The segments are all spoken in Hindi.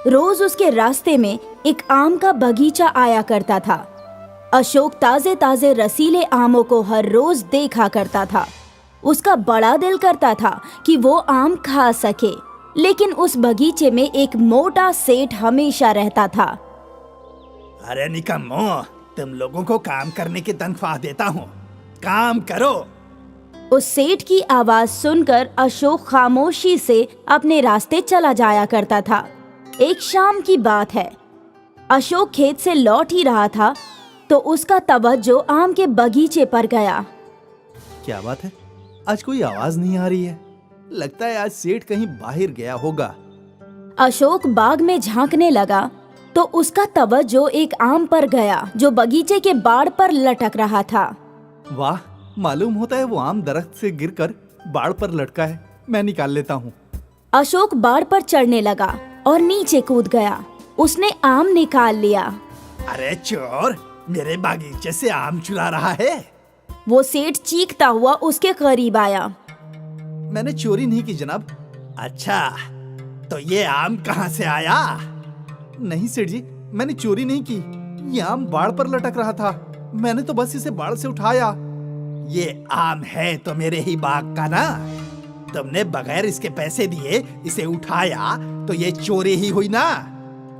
रोज उसके रास्ते में एक आम का बगीचा आया करता था। अशोक ताजे ताजे रसीले आमों को हर रोज देखा करता था। उसका बड़ा दिल करता था कि वो आम खा सके, लेकिन उस बगीचे में एक मोटा सेठ हमेशा रहता था। अरे निकम्मो, तुम लोगों को काम करने की तनख्वाह देता हूँ, काम करो। उस सेठ की आवाज सुनकर अशोक खामोशी से अपने रास्ते चला जाया करता था। एक शाम की बात है, अशोक खेत से लौट ही रहा था तो उसका तवज्जो आम के बगीचे पर गया। क्या बात है, आज कोई आवाज नहीं आ रही है। लगता है आज सेठ कहीं बाहर गया होगा। अशोक बाग में झांकने लगा तो उसका तवज्जो एक आम पर गया जो बगीचे के बाड़ पर लटक रहा था। वाह, मालूम होता है वो आम दरख्त से गिरकर बाड़ पर लटका है। मैं निकाल लेता हूँ। अशोक बाड़ पर चढ़ने लगा और नीचे कूद गया। उसने आम निकाल लिया। अरे चोर, मेरे बागीचे से आम चुरा रहा है। वो सेठ चीखता हुआ उसके करीब आया। मैंने चोरी नहीं की जनाब। अच्छा, तो ये आम कहाँ से आया? नहीं सेठ जी, मैंने चोरी नहीं की। ये आम बाड़ पर लटक रहा था, मैंने तो बस इसे बाड़ से उठाया। ये आम है तो मेरे ही बाग का ना? तुमने बगैर इसके पैसे दिए इसे उठाया तो ये चोरी ही हुई ना?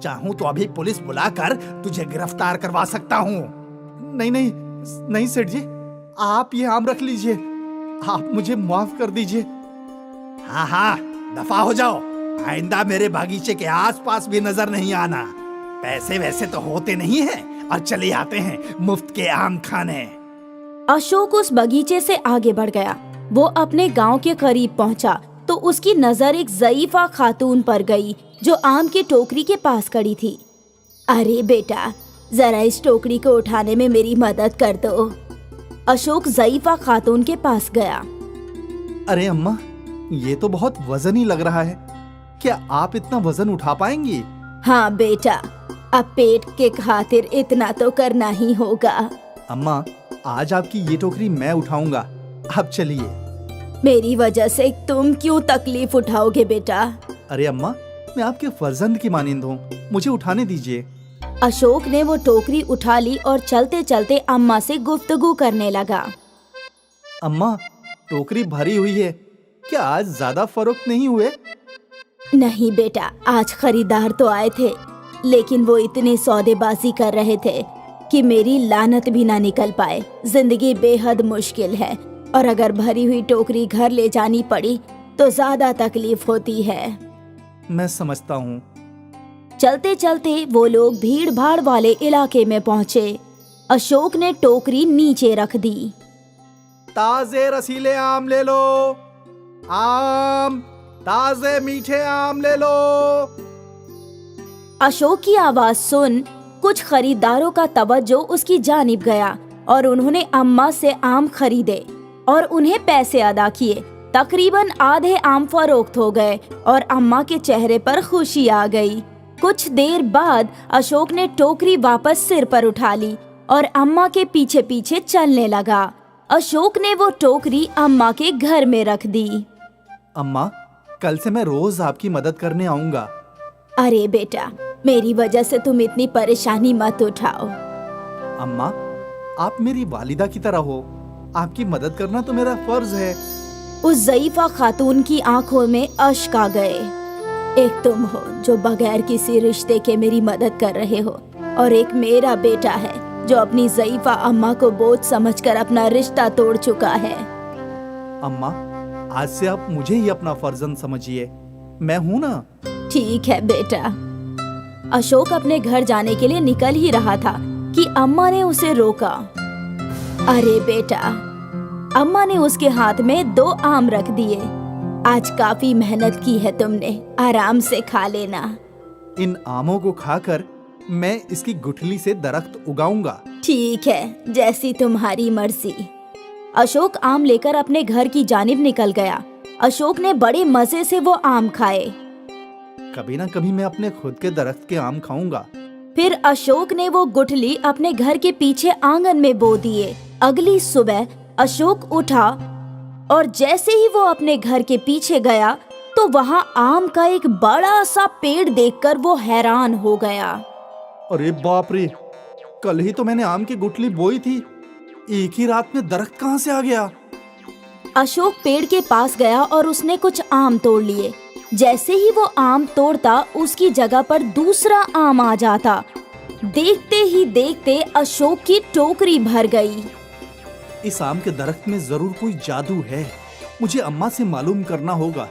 चाहूँ तो अभी पुलिस बुलाकर तुझे गिरफ्तार करवा सकता हूँ। नहीं नहीं नहीं सेठ जी, आप ये आम रख लीजिए। आप मुझे माफ कर दीजिए। हाँ हाँ, दफा हो जाओ। आइंदा मेरे बागीचे के आसपास भी नजर नहीं आना। पैसे वैसे तो होते नहीं हैं और चले आते हैं मुफ्त के आम खाने। अशोक उस बगीचे से आगे बढ़ गया। वो अपने गांव के करीब पहुंचा तो उसकी नजर एक ज़ईफा खातून पर गई जो आम की टोकरी के पास खड़ी थी। अरे बेटा, जरा इस टोकरी को उठाने में मेरी मदद कर दो। अशोक ज़ईफा खातून के पास गया। अरे अम्मा, ये तो बहुत वजनी लग रहा है। क्या आप इतना वजन उठा पाएंगी? हाँ बेटा, अब पेट के खातिर इतना तो करना ही होगा। अम्मा, आज आपकी ये टोकरी मैं उठाऊंगा। आप चलिए। मेरी वजह से तुम क्यों तकलीफ उठाओगे बेटा? अरे अम्मा, मैं आपके फर्जंद की मानिंद हूँ, मुझे उठाने दीजिए। अशोक ने वो टोकरी उठा ली और चलते चलते अम्मा से गुफ्तगू करने लगा। अम्मा, टोकरी भरी हुई है, क्या आज ज्यादा फरोख्त नहीं हुए? नहीं बेटा, आज खरीदार तो आए थे, लेकिन वो इतनी सौदेबाजी कर रहे थे कि मेरी लानत भी ना निकल पाए। जिंदगी बेहद मुश्किल है और अगर भरी हुई टोकरी घर ले जानी पड़ी तो ज्यादा तकलीफ होती है। मैं समझता हूँ। चलते चलते वो लोग भीड़ भाड़ वाले इलाके में पहुँचे। अशोक ने टोकरी नीचे रख दी। ताजे रसीले आम ले लो। आम, ताजे मीठे आम ले लो। अशोक की आवाज सुन कुछ खरीदारों का तवज्जो उसकी जानिब गया और उन्होंने अम्मा से आम खरीदे और उन्हें पैसे अदा किए। तकरीबन आधे आम फरोख्त हो गए और अम्मा के चेहरे पर खुशी आ गई। कुछ देर बाद अशोक ने टोकरी वापस सिर पर उठा ली और अम्मा के पीछे पीछे चलने लगा। अशोक ने वो टोकरी अम्मा के घर में रख दी। अम्मा, कल से मैं रोज आपकी मदद करने आऊंगा। अरे बेटा, मेरी वजह से तुम इतनी परेशानी मत उठाओ। अम्मा, आप मेरी वालिदा की तरह हो, आपकी मदद करना तो मेरा फर्ज है। उस ज़ईफा खातून की आंखों में अश्क आ गए। एक तुम हो जो बगैर किसी रिश्ते के मेरी मदद कर रहे हो और एक मेरा बेटा है जो अपनी ज़ईफा अम्मा को बोझ समझकर अपना रिश्ता तोड़ चुका है। अम्मा, आज से आप मुझे ही अपना फर्जंद समझिए, मैं हूँ ना। ठीक है बेटा। अशोक अपने घर जाने के लिए निकल ही रहा था कि अम्मा ने उसे रोका। अरे बेटा, अम्मा ने उसके हाथ में 2 आम रख दिए। आज काफी मेहनत की है तुमने, आराम से खा लेना। इन आमों को खाकर मैं इसकी गुठली से दरख्त उगाऊंगा। ठीक है, जैसी तुम्हारी मर्जी। अशोक आम लेकर अपने घर की जानिब निकल गया। अशोक ने बड़े मजे से वो आम खाए। कभी ना कभी मैं अपने खुद के दरख्त के आम खाऊंगा। फिर अशोक ने वो गुठली अपने घर के पीछे आंगन में बो दिए। अगली सुबह अशोक उठा और जैसे ही वो अपने घर के पीछे गया तो वहाँ आम का एक बड़ा सा पेड़ देखकर वो हैरान हो गया। अरे बाप रे, कल ही तो मैंने आम की गुठली बोई थी, एक ही रात में दरख्त कहाँ से आ गया? अशोक पेड़ के पास गया और उसने कुछ आम तोड़ लिए। जैसे ही वो आम तोड़ता उसकी जगह पर दूसरा आम आ जाता। देखते ही देखते अशोक की टोकरी भर गई। इस आम के दरख्त में जरूर कोई जादू है, मुझे अम्मा से मालूम करना होगा।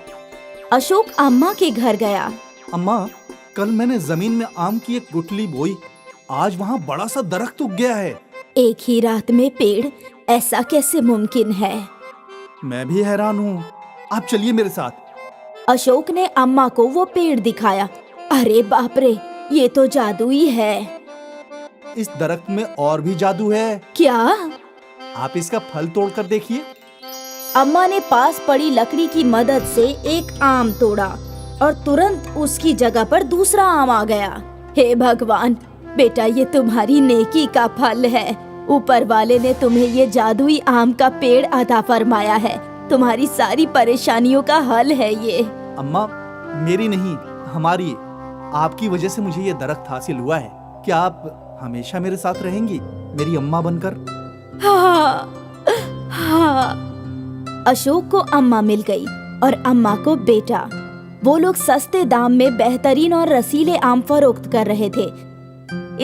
अशोक अम्मा के घर गया। अम्मा, कल मैंने जमीन में आम की एक गुठली बोई, आज वहाँ बड़ा सा दरख्त उग गया है। एक ही रात में पेड़, ऐसा कैसे मुमकिन है? मैं भी हैरान हूँ, आप चलिए मेरे साथ। अशोक ने अम्मा को वो पेड़ दिखाया। अरे बाप रे, ये तो जादुई है। इस दरख्त में और भी जादू है। क्या? आप इसका फल तोड़कर देखिए। अम्मा ने पास पड़ी लकड़ी की मदद से एक आम तोड़ा और तुरंत उसकी जगह पर दूसरा आम आ गया। हे भगवान, बेटा ये तुम्हारी नेकी का फल है। ऊपर वाले ने तुम्हें ये जादुई आम का पेड़ अता फरमाया है। तुम्हारी सारी परेशानियों का हल है ये। अम्मा, मेरी नहीं, हमारी, आपकी वजह से मुझे ये दरख्त हासिल हुआ है। क्या आप हमेशा मेरे साथ रहेंगी, मेरी अम्मा बनकर? हाँ, हाँ। अशोक को अम्मा मिल गई और अम्मा को बेटा। वो लोग सस्ते दाम में बेहतरीन और रसीले आम फरोख्त कर रहे थे।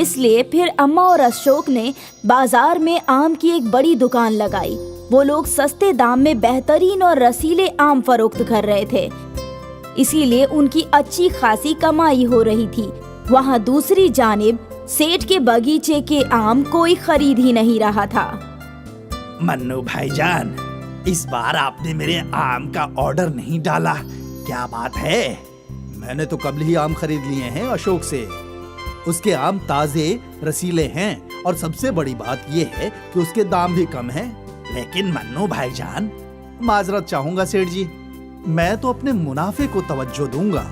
इसलिए फिर अम्मा और अशोक ने बाजार में आम की एक बड़ी दुकान लगाई। वो लोग सस्ते दाम में बेहतरीन और रसीले आम फरोख्त कर रहे थे, इसीलिए उनकी अच्छी खासी कमाई हो रही थी। वहाँ दूसरी जानिब सेठ के बगीचे के आम कोई खरीद ही नहीं रहा था। मन्नू भाईजान, इस बार आपने मेरे आम का ऑर्डर नहीं डाला, क्या बात है? मैंने तो कल ही आम खरीद लिए हैं अशोक से। उसके आम ताजे, रसीले हैं और सबसे बड़ी बात यह है कि उसके दाम भी कम हैं। लेकिन मन्नू भाईजान, माजरत चाहूंगा सेठ जी, मैं तो अपने मुनाफे को तवज्जो दूंगा।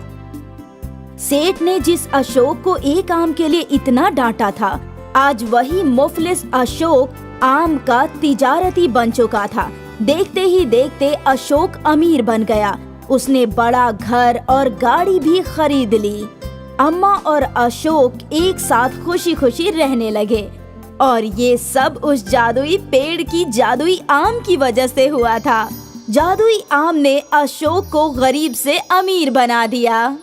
सेठ ने जिस अशोक को एक आम के लिए इतना डांटा था, आज वही मुफलिस अशोक आम का तिजारती बन चुका था। देखते ही देखते अशोक अमीर बन गया। उसने बड़ा घर और गाड़ी भी खरीद ली। अम्मा और अशोक एक साथ खुशी खुशी रहने लगे और ये सब उस जादुई पेड़ की जादुई आम की वजह से हुआ था। जादुई आम ने अशोक को गरीब से अमीर बना दिया।